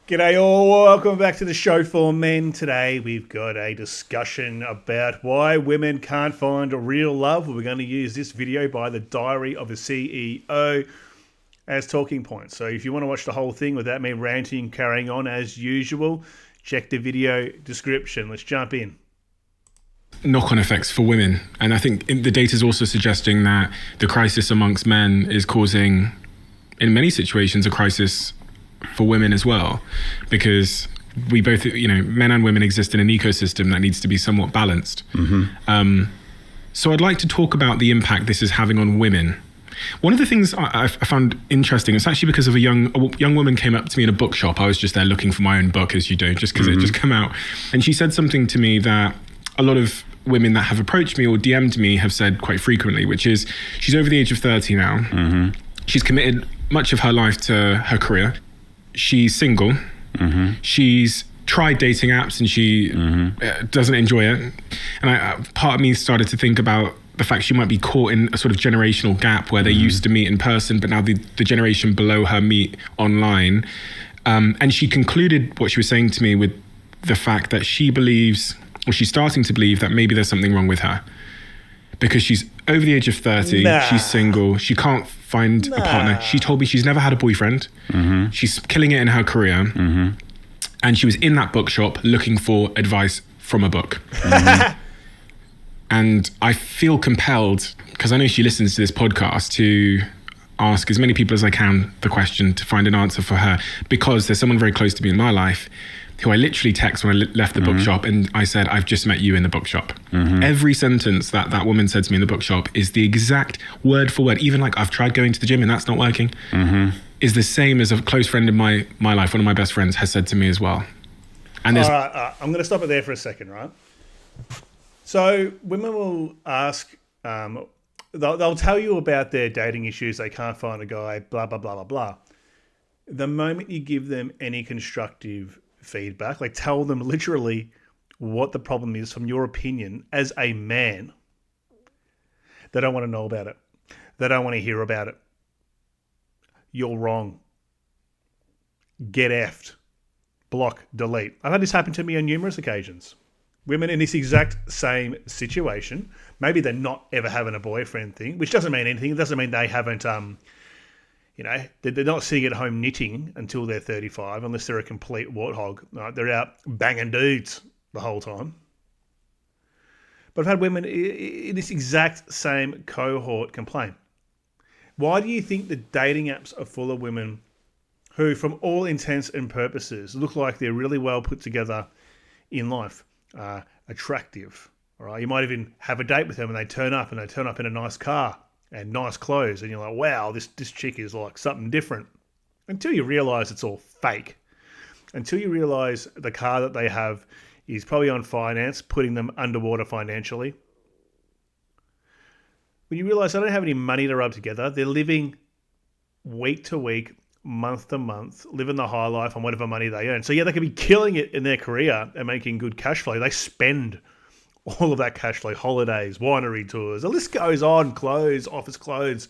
G'day all, welcome back to the show for men. Today we've got a discussion about why women can't find a real love. We're going to use this video by the Diary of a CEO as talking points. So if you want to watch the whole thing without me ranting and carrying on as usual, check the video description. Let's jump in. Knock-on effects for women. And I think the data is also suggesting that the crisis amongst men is causing, in many situations, a crisis for women as well, because we both, men and women exist in an ecosystem that needs to be somewhat balanced. So I'd like to talk about the impact this is having on women. One of the things I found interesting, it's actually because of a young woman came up to me in a bookshop. I was just there looking for my own book, as you do, just because it just come out. And she said something to me that a lot of women that have approached me or DM'd me have said quite frequently, which is she's over the age of 30 now. She's committed much of her life to her career. She's single. She's tried dating apps and she doesn't enjoy it. And part of me started to think about the fact she might be caught in a sort of generational gap where they used to meet in person, but now the generation below her meet online. And she concluded what she was saying to me with the fact that she believes, or she's starting to believe, that maybe there's something wrong with her. Because she's over the age of 30, she's single, she can't find a partner. She told me she's never had a boyfriend. She's killing it in her career. And she was in that bookshop looking for advice from a book. And I feel compelled, because I know she listens to this podcast, to ask as many people as I can the question to find an answer for her, because there's someone very close to me in my life who I literally text when I left the bookshop, and I said, I've just met you in the bookshop. Every sentence that woman said to me in the bookshop is the exact word for word, even like I've tried going to the gym and that's not working, is the same as a close friend in my life, one of my best friends, has said to me as well. And all right, I'm going to stop it there for a second, right? So women will ask, they'll tell you about their dating issues, they can't find a guy, blah, blah, blah, blah, blah. The moment you give them any constructive feedback, like tell them literally what the problem is from your opinion as a man, they don't want to know about it. They don't want to hear about it. You're wrong. Get effed. Block, delete. I've had this happen to me on numerous occasions. Women in this exact same situation, maybe they're not ever having a boyfriend thing, which doesn't mean anything. It doesn't mean they haven't they're not sitting at home knitting until they're 35, unless they're a complete warthog. Right? They're out banging dudes the whole time. But I've had women in this exact same cohort complain. Why do you think the dating apps are full of women who, from all intents and purposes, look like they're really well put together in life, attractive? All right, you might even have a date with them and they turn up in a nice car and nice clothes, and you're like, wow, this chick is like something different. Until you realise it's all fake. Until you realise the car that they have is probably on finance, putting them underwater financially. When you realise they don't have any money to rub together, they're living week to week, month to month, living the high life on whatever money they earn. So yeah, they could be killing it in their career and making good cash flow. They spend all of that cash flow, holidays, winery tours, the list goes on, clothes, office clothes.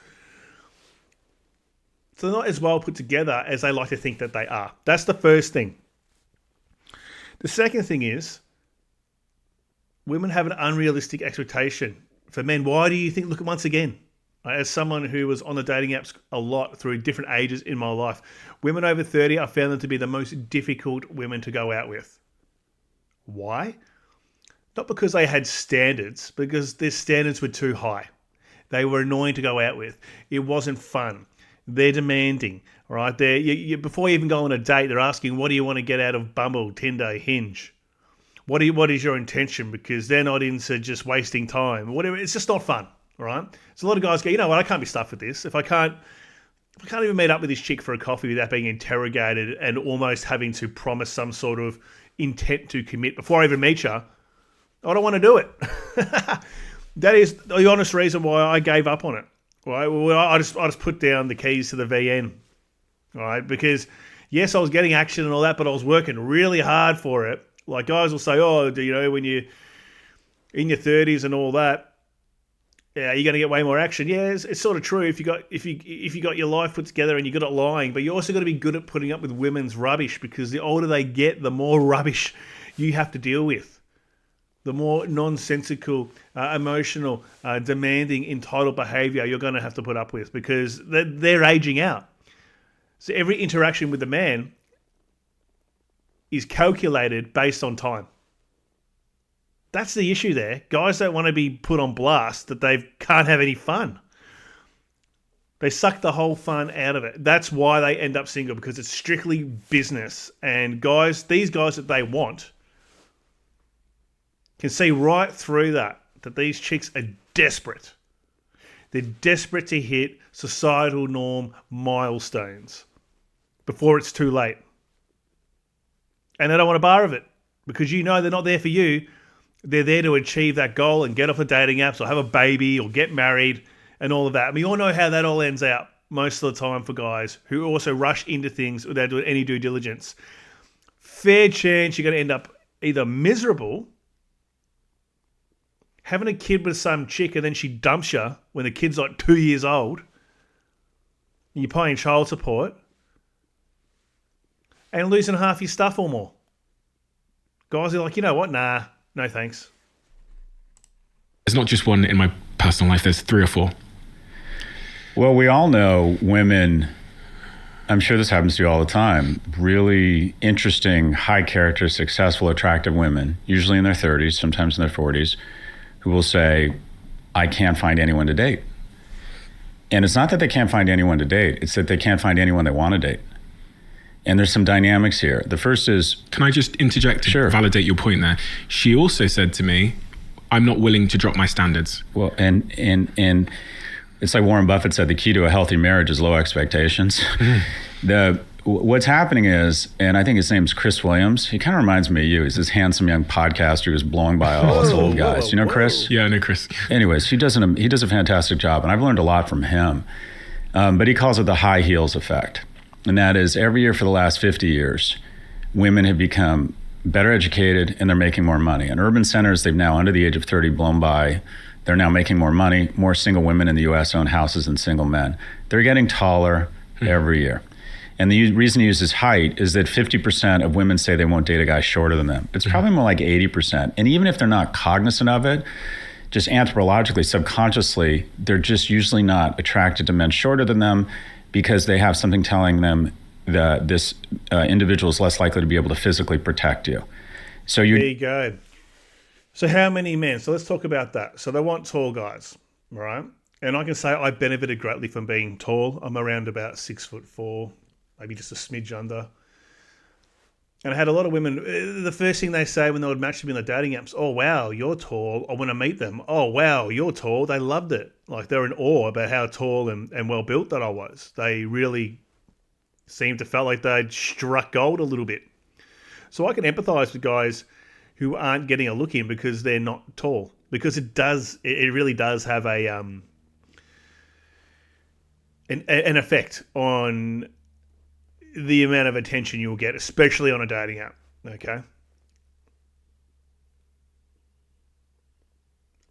So they're not as well put together as they like to think that they are. That's the first thing. The second thing is women have an unrealistic expectation for men. Why do you think, look, once again, as someone who was on the dating apps a lot through different ages in my life, women over 30, I found them to be the most difficult women to go out with. Why? Not because they had standards, because their standards were too high. They were annoying to go out with. It wasn't fun. They're demanding, all right? Before you even go on a date, they're asking, what do you want to get out of Bumble, Tinder, Hinge? What is your intention? Because they're not into just wasting time. Whatever. It's just not fun, all right? So a lot of guys go, you know what, I can't be stuffed with this. If I can't even meet up with this chick for a coffee without being interrogated and almost having to promise some sort of intent to commit before I even meet you, I don't want to do it. That is the honest reason why I gave up on it. Right? Well, I just put down the keys to the VN. All right, because yes, I was getting action and all that, but I was working really hard for it. Like guys will say, oh, when you're in your 30s and all that, Yeah, you're going to get way more action. Yeah, it's sort of true if you got your life put together and you're good at lying, but you also got to be good at putting up with women's rubbish, because the older they get, the more rubbish you have to deal with. The more nonsensical, emotional, demanding, entitled behaviour you're going to have to put up with, because they're aging out. So every interaction with the man is calculated based on time. That's the issue there. Guys don't want to be put on blast that they can't have any fun. They suck the whole fun out of it. That's why they end up single, because it's strictly business. And these guys that they want can see right through that these chicks are desperate. They're desperate to hit societal norm milestones before it's too late. And they don't want a bar of it, because they're not there for you. They're there to achieve that goal and get off the dating apps or have a baby or get married and all of that. We all know how that all ends out most of the time for guys who also rush into things without doing any due diligence. Fair chance you're going to end up either miserable, having a kid with some chick and then she dumps you when the kid's like 2 years old, and you're paying child support, and losing half your stuff or more. Guys are like, you know what? Nah. No, thanks. There's not just one in my personal life. There's 3 or 4. Well, we all know women, I'm sure this happens to you all the time, really interesting, high character, successful, attractive women, usually in their 30s, sometimes in their 40s, who will say, I can't find anyone to date. And it's not that they can't find anyone to date. It's that they can't find anyone they want to date. And there's some dynamics here. The first is... Can I just interject to validate your point there? She also said to me, I'm not willing to drop my standards. Well, and it's like Warren Buffett said, the key to a healthy marriage is low expectations. What's happening is, and I think his name's Chris Williams. He kind of reminds me of you. He's this handsome young podcaster who's blowing by all us old guys. You know Chris? Yeah, I know Chris. Anyways, he does a fantastic job, and I've learned a lot from him. But he calls it the high heels effect. And that is, every year for the last 50 years, women have become better educated and they're making more money. In urban centers, they've now, under the age of 30, blown by. They're now making more money. More single women in the U.S. own houses than single men. They're getting taller every year. And the reason he uses height is that 50% of women say they won't date a guy shorter than them. It's probably more like 80%. And even if they're not cognizant of it, just anthropologically, subconsciously, they're just usually not attracted to men shorter than them, because they have something telling them that this individual is less likely to be able to physically protect you. So there you go. So how many men? So let's talk about that. So they want tall guys, right? And I can say I benefited greatly from being tall. I'm around about 6'4", maybe just a smidge under. And I had a lot of women, the first thing they say when they would match me in the dating apps, oh, wow, you're tall. I want to meet them. Oh, wow, you're tall. They loved it. Like, they're in awe about how tall and well-built that I was. They really seemed to feel like they'd struck gold a little bit. So I can empathize with guys who aren't getting a look in because they're not tall. Because it really does have an effect on the amount of attention you'll get, especially on a dating app, okay?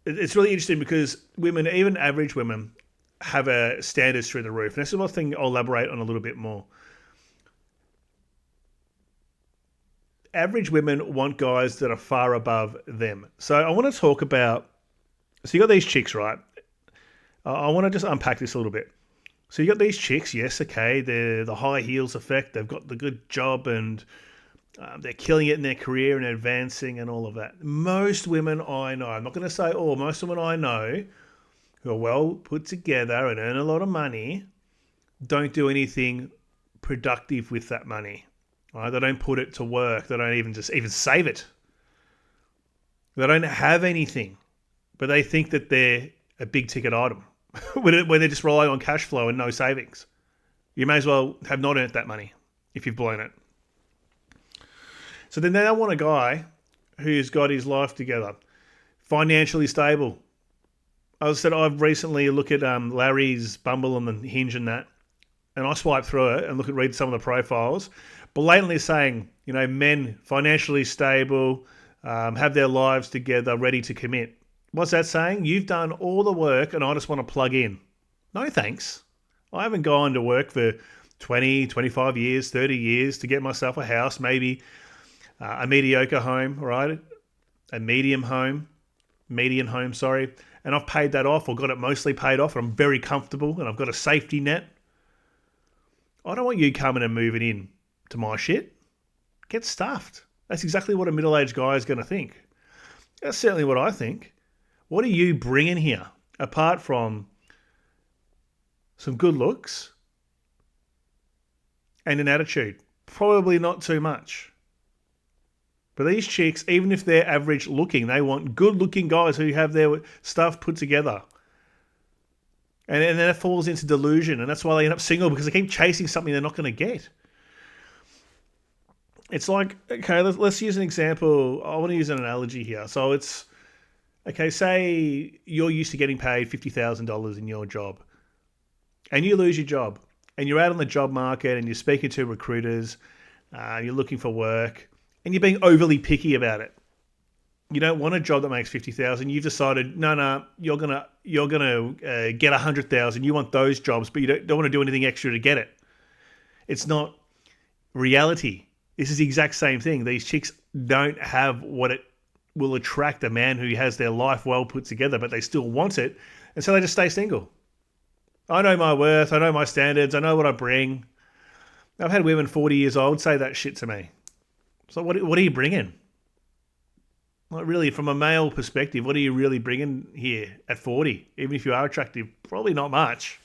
It's really interesting because women, even average women, have standards through the roof. And this is one thing I'll elaborate on a little bit more. Average women want guys that are far above them. So I want to talk about, so you got these chicks, right? I want to just unpack this a little bit. So you got these chicks, yes, okay, they're the high heels effect, they've got the good job and they're killing it in their career and advancing and all of that. Most women I know, I'm not going to say all, most women I know who are well put together and earn a lot of money don't do anything productive with that money. Right? They don't put it to work. They don't even save it. They don't have anything, but they think that they're a big ticket item. when they're just relying on cash flow and no savings. You may as well have not earned that money if you've blown it. So then they want a guy who's got his life together, financially stable. As I said, I've recently looked at Larry's Bumble and the Hinge and that, and I swipe through it and read some of the profiles, blatantly saying, men financially stable, have their lives together, ready to commit. What's that saying? You've done all the work and I just want to plug in. No thanks. I haven't gone to work for 20, 25 years, 30 years to get myself a house, maybe a mediocre home, right? A median home, and I've paid that off or got it mostly paid off, and I'm very comfortable and I've got a safety net. I don't want you coming and moving in to my shit. Get stuffed. That's exactly what a middle-aged guy is going to think. That's certainly what I think. What are you bringing here apart from some good looks and an attitude? Probably not too much. But these chicks, even if they're average looking, they want good looking guys who have their stuff put together. And then it falls into delusion, and that's why they end up single, because they keep chasing something they're not going to get. It's like, okay, let's use an example. I want to use an analogy here. So it's, okay, say you're used to getting paid $50,000 in your job, and you lose your job, and you're out on the job market, and you're speaking to recruiters, you're looking for work, and you're being overly picky about it. You don't want a job that makes $50,000. You've decided, no, you're gonna get $100,000. You want those jobs, but you don't want to do anything extra to get it. It's not reality. This is the exact same thing. These chicks don't have what it will attract a man who has their life well put together, but they still want it, and so they just stay single. I know my worth. I know my standards. I know what I bring. I've had women 40 years old say that shit to me. So what are you bringing? Like, really, from a male perspective, what are you really bringing here at 40? Even if you are attractive, probably not much.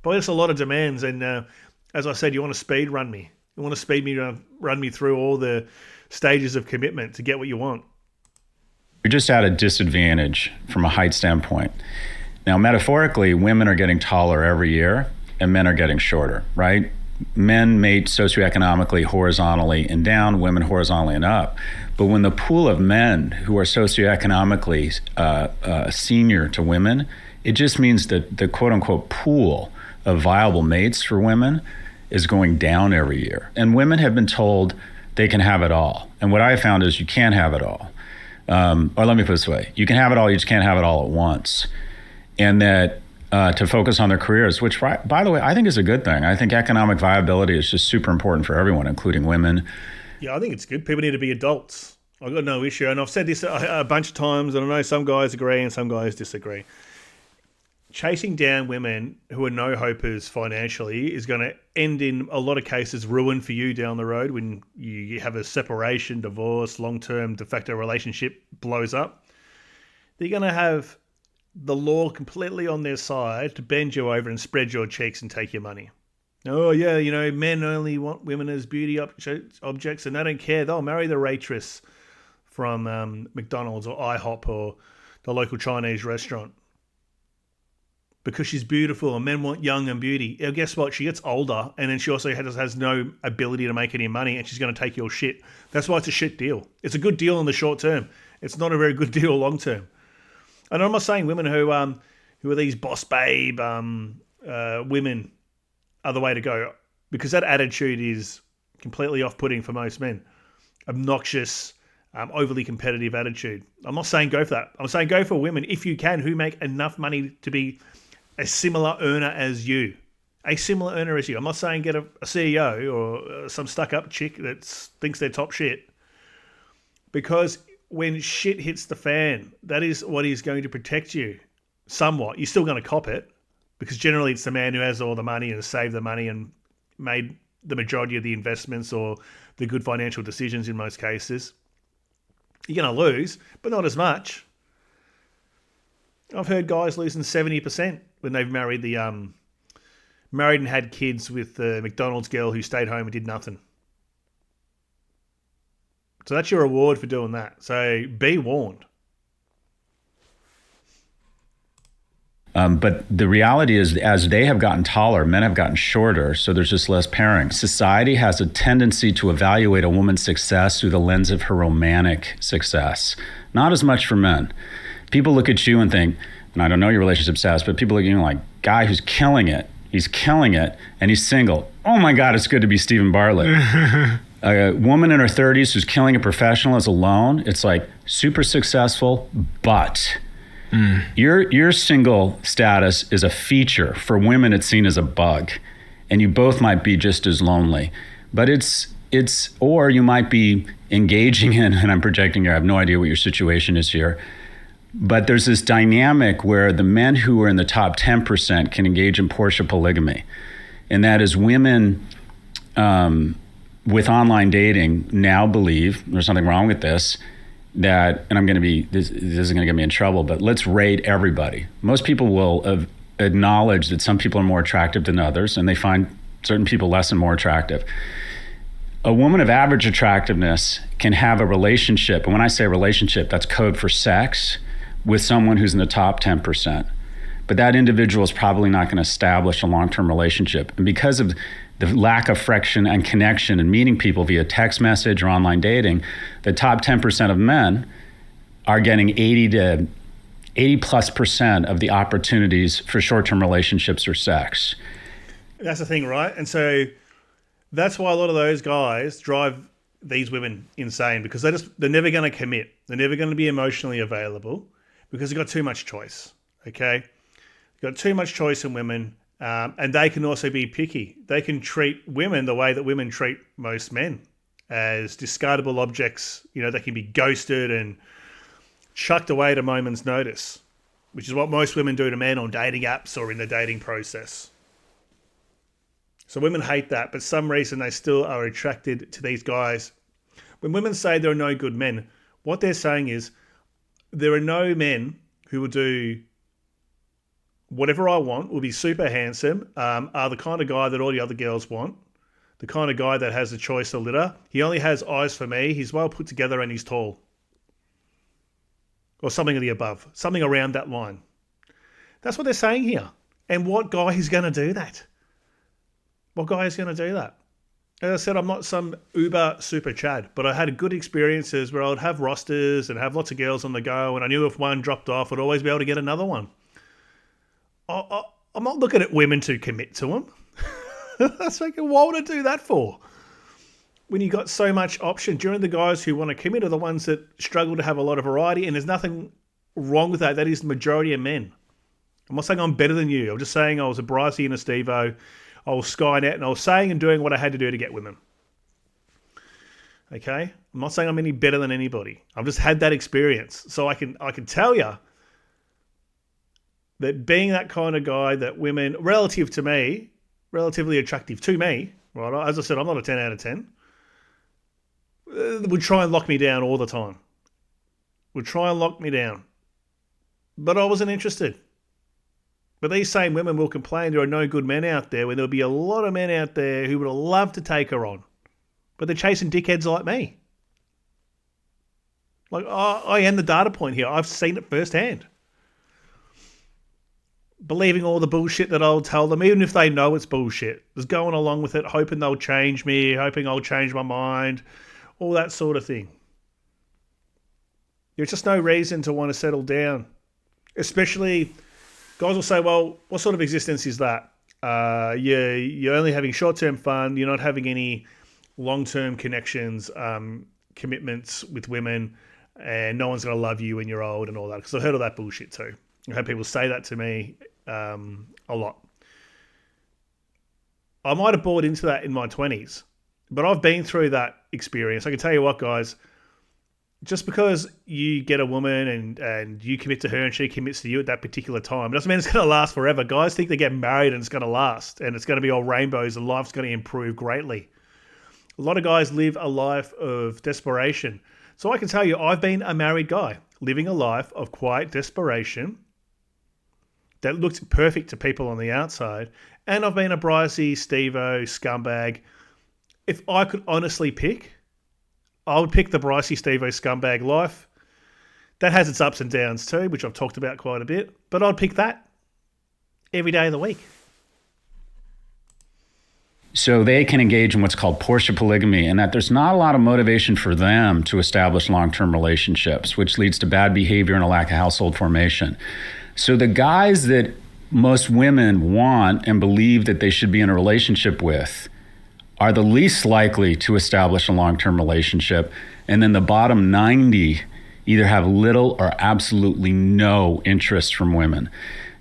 But there's a lot of demands, and as I said, you want to speed run me. You want to speed me run me through all the stages of commitment to get what you want. You're just at a disadvantage from a height standpoint. Now, metaphorically, women are getting taller every year, and men are getting shorter, right? Men mate socioeconomically horizontally and down, women horizontally and up. But when the pool of men who are socioeconomically senior to women, it just means that the quote unquote pool of viable mates for women is going down every year. And women have been told they can have it all. And what I found is you can't have it all. Or let me put it this way, you can have it all, you just can't have it all at once. And that to focus on their careers, which, by the way, I think is a good thing. I think economic viability is just super important for everyone, including women. Yeah, I think it's good. People need to be adults. I've got no issue. And I've said this a bunch of times, and I know some guys agree and some guys disagree. Chasing down women who are no-hopers financially is going to end in a lot of cases ruin for you down the road when you have a separation, divorce, long-term de facto relationship blows up. They're going to have the law completely on their side to bend you over and spread your cheeks and take your money. Oh, yeah, men only want women as beauty objects, and they don't care. They'll marry the waitress from McDonald's or IHOP or the local Chinese restaurant because she's beautiful, and men want young and beauty. And guess what? She gets older, and then she also has no ability to make any money, and she's going to take your shit. That's why it's a shit deal. It's a good deal in the short term. It's not a very good deal long term. And I'm not saying women who are these boss babe women are the way to go, because that attitude is completely off-putting for most men. Obnoxious, overly competitive attitude. I'm not saying go for that. I'm saying go for women, if you can, who make enough money to be a similar earner as you. A similar earner as you. I'm not saying get a CEO or some stuck-up chick that thinks they're top shit. Because when shit hits the fan, that is what is going to protect you somewhat. You're still going to cop it, because generally it's the man who has all the money and has saved the money and made the majority of the investments or the good financial decisions in most cases. You're going to lose, but not as much. I've heard guys losing 70% when they've married and had kids with the McDonald's girl who stayed home and did nothing. So that's your reward for doing that. So be warned. But the reality is, as they have gotten taller, men have gotten shorter, so there's just less pairing. Society has a tendency to evaluate a woman's success through the lens of her romantic success. Not as much for men. People look at you and think, and I don't know your relationship status, but people look at you like, guy who's killing it. He's killing it, and he's single. Oh my God, it's good to be Stephen Bartlett. A woman in her 30s who's killing it professional is alone. It's like super successful, but Your single status is a feature. For women, it's seen as a bug, and you both might be just as lonely. But or you might be engaging in, and I'm projecting here, I have no idea what your situation is here, but there's this dynamic where the men who are in the top 10% can engage in Portia polygamy. And that is women with online dating now believe, there's something wrong with this, that, and this is going to get me in trouble, but let's rate everybody. Most people will acknowledge that some people are more attractive than others, and they find certain people less and more attractive. A woman of average attractiveness can have a relationship, and when I say relationship, that's code for sex, with someone who's in the top 10%. But that individual is probably not going to establish a long-term relationship. And because of the lack of friction and connection and meeting people via text message or online dating, the top 10% of men are getting 80+ % of the opportunities for short-term relationships or sex. That's the thing, right? And so that's why a lot of those guys drive these women insane, because they're never going to commit. They're never going to be emotionally available because they've got too much choice, okay? They've got too much choice in women, and they can also be picky. They can treat women the way that women treat most men, as discardable objects. You know, they can be ghosted and chucked away at a moment's notice, which is what most women do to men on dating apps or in the dating process. So women hate that, but for some reason they still are attracted to these guys. When women say there are no good men, what they're saying is there are no men who will do whatever I want, will be super handsome, are the kind of guy that all the other girls want, the kind of guy that has a choice of litter. He only has eyes for me. He's well put together and he's tall. Or something of the above, something around that line. That's what they're saying here. And what guy is going to do that? What guy is going to do that? As I said, I'm not some uber super Chad, but I had good experiences where I would have rosters and have lots of girls on the go, and I knew if one dropped off, I'd always be able to get another one. I'm not looking at women to commit to them. That's like, what would I do that for? When you got so much option, generally the guys who want to commit are the ones that struggle to have a lot of variety, and there's nothing wrong with that. That is the majority of men. I'm not saying I'm better than you. I'm just saying I was a Brycey and a Steve-O. I was Skynet, and I was saying and doing what I had to do to get women. Okay? I'm not saying I'm any better than anybody. I've just had that experience. So I can tell you that being that kind of guy that women, relatively attractive to me, right? As I said, I'm not a 10 out of 10. Would try and lock me down all the time. Would try and lock me down. But I wasn't interested. But these same women will complain there are no good men out there, when there'll be a lot of men out there who would have loved to take her on. But they're chasing dickheads like me. Like, I am the data point here. I've seen it firsthand. Believing all the bullshit that I'll tell them, even if they know it's bullshit. Just going along with it, hoping they'll change me, hoping I'll change my mind, all that sort of thing. There's just no reason to want to settle down. Especially, guys will say, well, what sort of existence is that? You're only having short-term fun. You're not having any long-term connections, commitments with women, and no one's going to love you when you're old and all that. Because I've heard all that bullshit too. I've had people say that to me a lot. I might have bought into that in my 20s, but I've been through that experience. I can tell you what, guys, just because you get a woman and you commit to her and she commits to you at that particular time, it doesn't mean it's going to last forever. Guys think they get married and it's going to last and it's going to be all rainbows and life's going to improve greatly. A lot of guys live a life of desperation. So I can tell you, I've been a married guy living a life of quiet desperation that looked perfect to people on the outside. And I've been a Brycey, Steve-O, scumbag. If I could honestly pick, I would pick the Brycey, Steve-O scumbag life. That has its ups and downs too, which I've talked about quite a bit. But I'd pick that every day of the week. So they can engage in what's called Portia polygamy, and that there's not a lot of motivation for them to establish long-term relationships, which leads to bad behavior and a lack of household formation. So the guys that most women want and believe that they should be in a relationship with are the least likely to establish a long-term relationship. And then the bottom 90 either have little or absolutely no interest from women.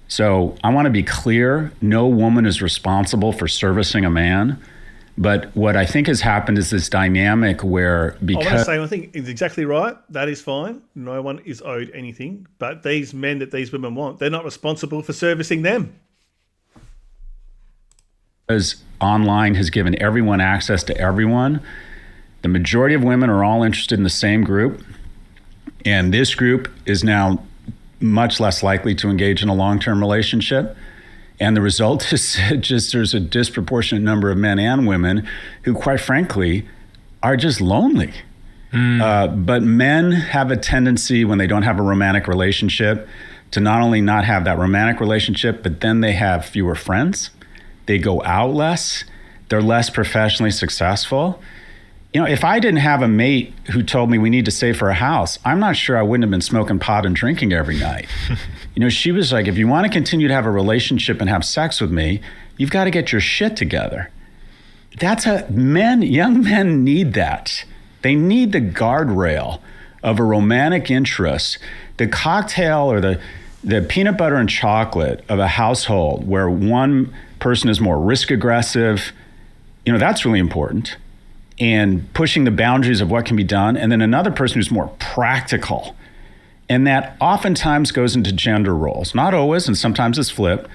So I want to be clear, no woman is responsible for servicing a man. But what I think has happened is this dynamic where because... I want to say one thing, it's exactly right. That is fine. No one is owed anything. But these men that these women want, they're not responsible for servicing them. Because online has given everyone access to everyone, the majority of women are all interested in the same group. And this group is now much less likely to engage in a long-term relationship. And the result is just there's a disproportionate number of men and women who, quite frankly, are just lonely. But men have a tendency when they don't have a romantic relationship to not only not have that romantic relationship, but then they have fewer friends. They go out less. They're less professionally successful. You know, if I didn't have a mate who told me we need to save for a house, I'm not sure I wouldn't have been smoking pot and drinking every night. You know, she was like, if you want to continue to have a relationship and have sex with me, you've got to get your shit together. Young men need that. They need the guardrail of a romantic interest, the cocktail or the peanut butter and chocolate of a household where one person is more risk aggressive. You know, that's really important. And pushing the boundaries of what can be done. And then another person who's more practical. And that oftentimes goes into gender roles. Not always, and sometimes it's flipped.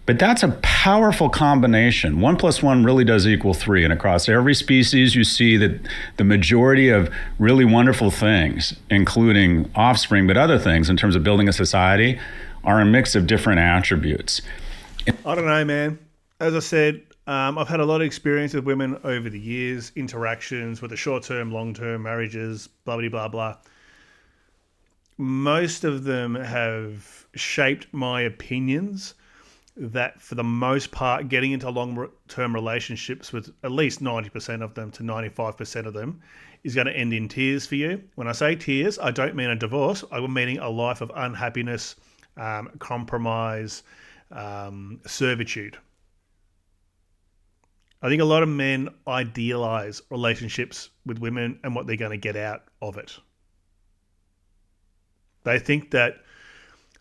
But that's a powerful combination. 1 + 1 really does equal 3. And across every species, you see that the majority of really wonderful things, including offspring, but other things in terms of building a society, are a mix of different attributes. I don't know, man. As I said, I've had a lot of experience with women over the years, interactions with the short-term, long-term marriages, blah, blah, blah, blah. Most of them have shaped my opinions that for the most part, getting into long-term relationships with at least 90% of them to 95% of them is going to end in tears for you. When I say tears, I don't mean a divorce. I'm meaning a life of unhappiness, compromise, servitude. I think a lot of men idealize relationships with women and what they're going to get out of it. They think that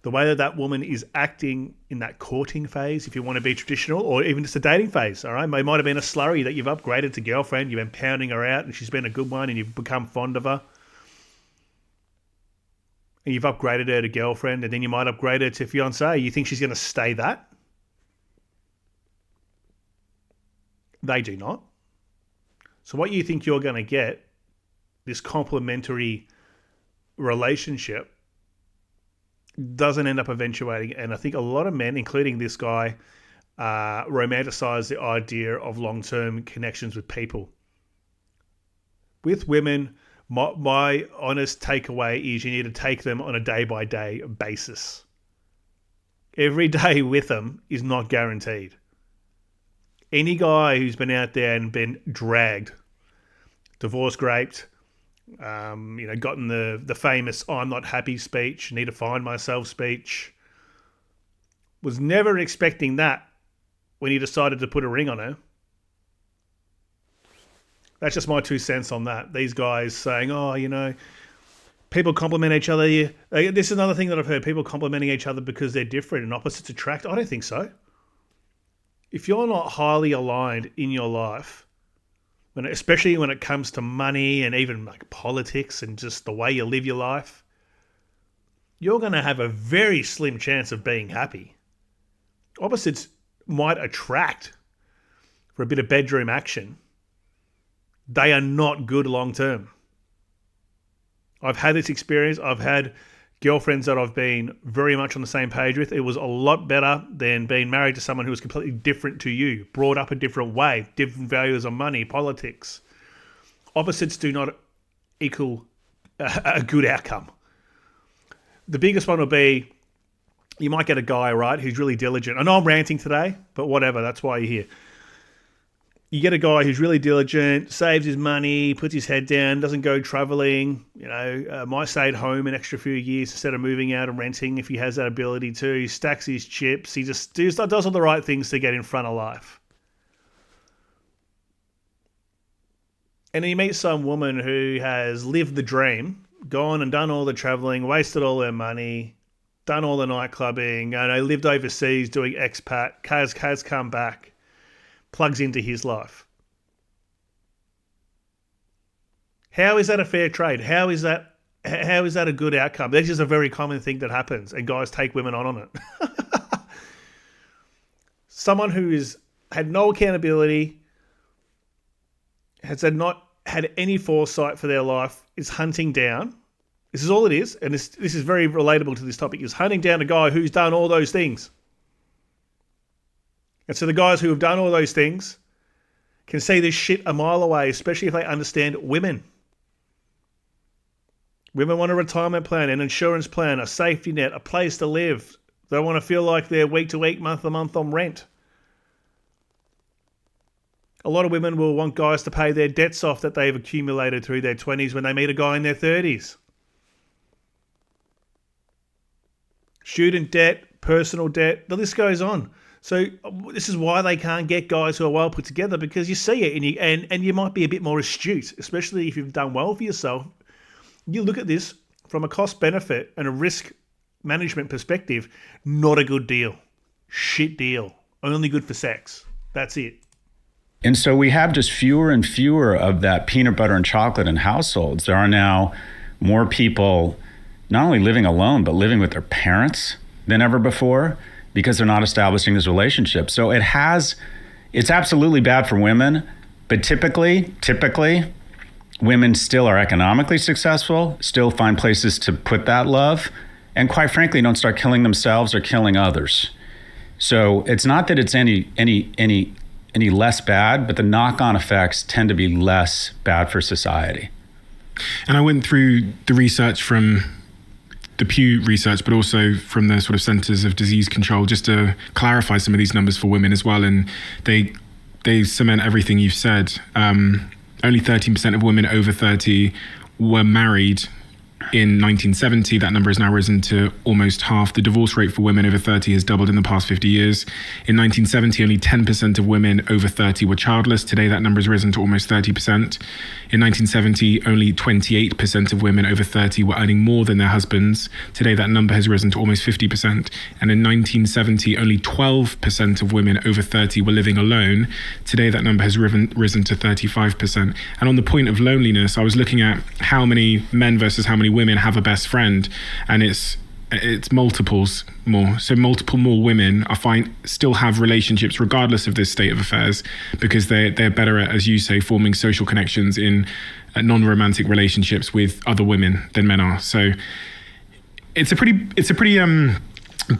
the way that woman is acting in that courting phase, if you want to be traditional, or even just a dating phase, all right? It might have been a slurry that you've upgraded to girlfriend, you've been pounding her out and she's been a good one and you've become fond of her. And you've upgraded her to girlfriend and then you might upgrade her to fiancé. You think she's going to stay that? They do not. So what you think you're going to get, this complementary relationship, doesn't end up eventuating. And I think a lot of men, including this guy, romanticize the idea of long-term connections with people. With women, my honest takeaway is you need to take them on a day-by-day basis. Every day with them is not guaranteed. Any guy who's been out there and been dragged, divorce raped, gotten the famous "I'm not happy" speech, need to find myself speech, was never expecting that when he decided to put a ring on her. That's just my 2 cents on that. These guys saying, people compliment each other. This is another thing that I've heard, people complimenting each other because they're different and opposites attract. I don't think so. If you're not highly aligned in your life, especially when it comes to money and even like politics and just the way you live your life, you're going to have a very slim chance of being happy. Opposites might attract for a bit of bedroom action. They are not good long term. I've had this experience. I've had girlfriends that I've been very much on the same page with. It was a lot better than being married to someone who was completely different to you, brought up a different way, different values on money, politics. Opposites do not equal a good outcome. The biggest one will be, you might get a guy, right, who's really diligent. I know I'm ranting today, but whatever, that's why you're here. You get a guy who's really diligent, saves his money, puts his head down, doesn't go traveling, might stay at home an extra few years instead of moving out and renting if he has that ability to. He stacks his chips. He just does all the right things to get in front of life. And then you meet some woman who has lived the dream, gone and done all the traveling, wasted all their money, done all the night clubbing, lived overseas doing expat, has come back, plugs into his life. How is that a fair trade? How is that a good outcome? That's just a very common thing that happens, and guys take women on it. Someone who is had no accountability, has not had any foresight for their life, is hunting down. This is all it is, and this is very relatable to this topic, is hunting down a guy who's done all those things. And so the guys who have done all those things can see this shit a mile away, especially if they understand women. Women want a retirement plan, an insurance plan, a safety net, a place to live. They want to feel like they're week to week, month to month on rent. A lot of women will want guys to pay their debts off that they've accumulated through their 20s when they meet a guy in their 30s. Student debt, personal debt, the list goes on. So this is why they can't get guys who are well put together, because you see it and you might be a bit more astute, especially if you've done well for yourself. You look at this from a cost benefit and a risk management perspective, not a good deal. Shit deal. Only good for sex. That's it. And so we have just fewer and fewer of that peanut butter and chocolate in households. There are now more people not only living alone, but living with their parents than ever before because they're not establishing this relationship. So it's absolutely bad for women, but typically, women still are economically successful, still find places to put that love, and quite frankly, don't start killing themselves or killing others. So it's not that it's any less bad, but the knock-on effects tend to be less bad for society. And I went through the research from the Pew research, but also from the sort of Centers of Disease Control, just to clarify some of these numbers for women as well. And they cement everything you've said. Only 13% of women over 30 were married in 1970. That number has now risen to almost half. The divorce rate for women over 30 has doubled in the past 50 years. In 1970, only 10% of women over 30 were childless. Today, that number has risen to almost 30%. In 1970, only 28% of women over 30 were earning more than their husbands. Today, that number has risen to almost 50%. And in 1970, only 12% of women over 30 were living alone. Today, that number has risen to 35%. And on the point of loneliness, I was looking at how many men versus how many women have a best friend, and it's multiples more. So multiple more women still have relationships regardless of this state of affairs, because they're better at, as you say, forming social connections in non-romantic relationships with other women than men are. So it's a pretty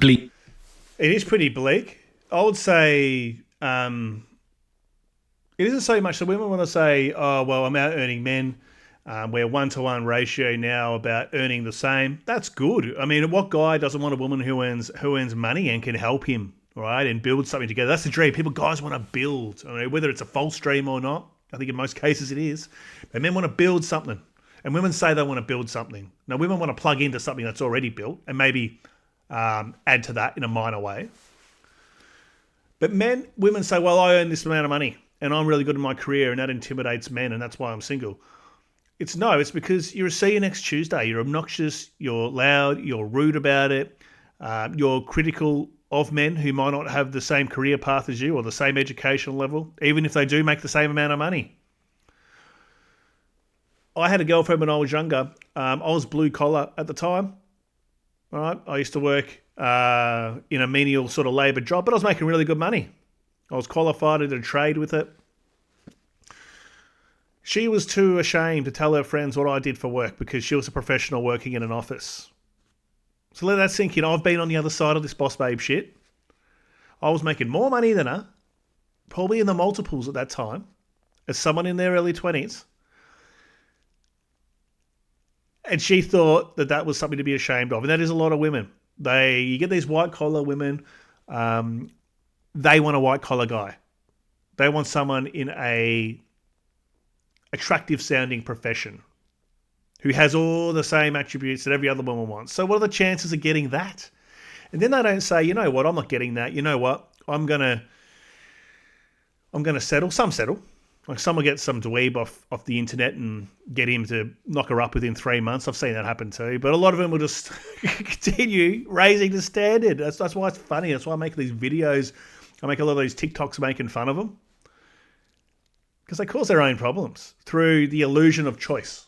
bleak. It is pretty bleak. I would say it isn't so much that women want to say, oh, well, I'm out earning men. We're 1-to-1 ratio now about earning the same. That's good. I mean, what guy doesn't want a woman who earns money and can help him, right, and build something together? That's the dream. Guys want to build. I mean, whether it's a false dream or not, I think in most cases it is. But men want to build something, and women say they want to build something. Now, women want to plug into something that's already built and maybe add to that in a minor way. But women say, well, I earn this amount of money and I'm really good in my career, and that intimidates men, and that's why I'm single. It's because you're a see you next Tuesday. You're obnoxious, you're loud, you're rude about it. You're critical of men who might not have the same career path as you or the same educational level, even if they do make the same amount of money. I had a girlfriend when I was younger. I was blue collar at the time. All right, I used to work in a menial sort of labour job, but I was making really good money. I was qualified in a trade with it. She was too ashamed to tell her friends what I did for work because she was a professional working in an office. So let that sink in. I've been on the other side of this boss babe shit. I was making more money than her, probably in the multiples at that time, as someone in their early 20s. And she thought that was something to be ashamed of. And that is a lot of women. You get these white collar women, they want a white collar guy. They want someone in a attractive sounding profession who has all the same attributes that every other woman wants. So what are the chances of getting that? And then they don't say, you know what, I'm not getting that. You know what, I'm gonna settle. Some settle. Like someone gets some dweeb off the internet and get him to knock her up within 3 months. I've seen that happen too. But a lot of them will just continue raising the standard. That's why it's funny. That's why I make these videos. I make a lot of these TikToks making fun of them. Because they cause their own problems through the illusion of choice.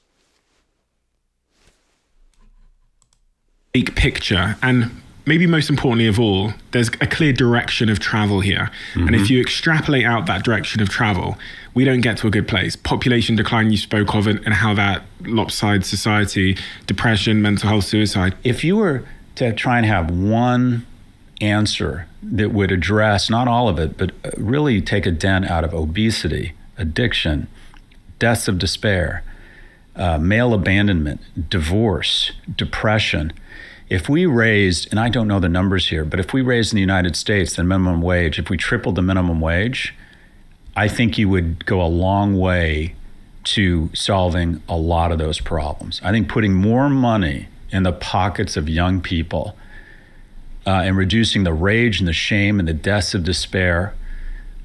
Big picture, and maybe most importantly of all, there's a clear direction of travel here. And if you extrapolate out that direction of travel, we don't get to a good place. Population decline you spoke of, and how that lopsides society, depression, mental health, suicide. If you were to try and have one answer that would address, not all of it, but really take a dent out of obesity, addiction, deaths of despair, male abandonment, divorce, depression, if we raised, and I don't know the numbers here, but if we raised in the United States the minimum wage, if we tripled the minimum wage, I think you would go a long way to solving a lot of those problems. I think putting more money in the pockets of young people and reducing the rage and the shame and the deaths of despair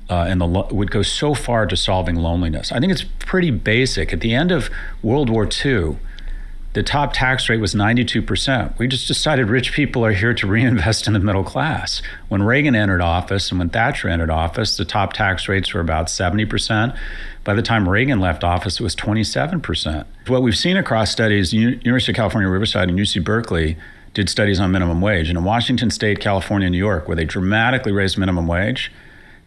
would go so far to solving loneliness. I think it's pretty basic. At the end of World War II, the top tax rate was 92%. We just decided rich people are here to reinvest in the middle class. When Reagan entered office and when Thatcher entered office, the top tax rates were about 70%. By the time Reagan left office, it was 27%. What we've seen across studies, University of California, Riverside and UC Berkeley did studies on minimum wage. And in Washington State, California, New York, where they dramatically raised minimum wage,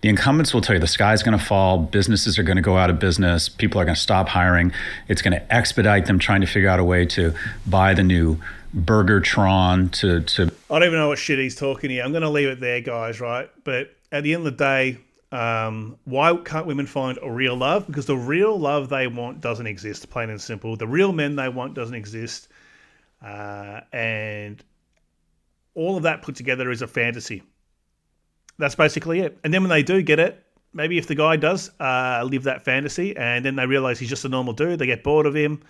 the incumbents will tell you the sky's going to fall, businesses are going to go out of business, people are going to stop hiring. It's going to expedite them trying to figure out a way to buy the new Burgertron to I don't even know what shit he's talking here. I'm going to leave it there, guys, right? But at the end of the day, why can't women find a real love? Because the real love they want doesn't exist, plain and simple. The real men they want doesn't exist. And all of that put together is a fantasy. That's basically it. And then when they do get it, maybe if the guy does live that fantasy and then they realize he's just a normal dude, they get bored of him,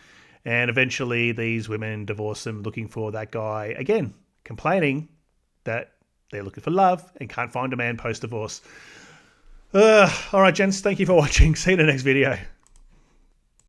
and eventually these women divorce him looking for that guy again, complaining that they're looking for love and can't find a man post-divorce. All right, gents, thank you for watching. See you in the next video.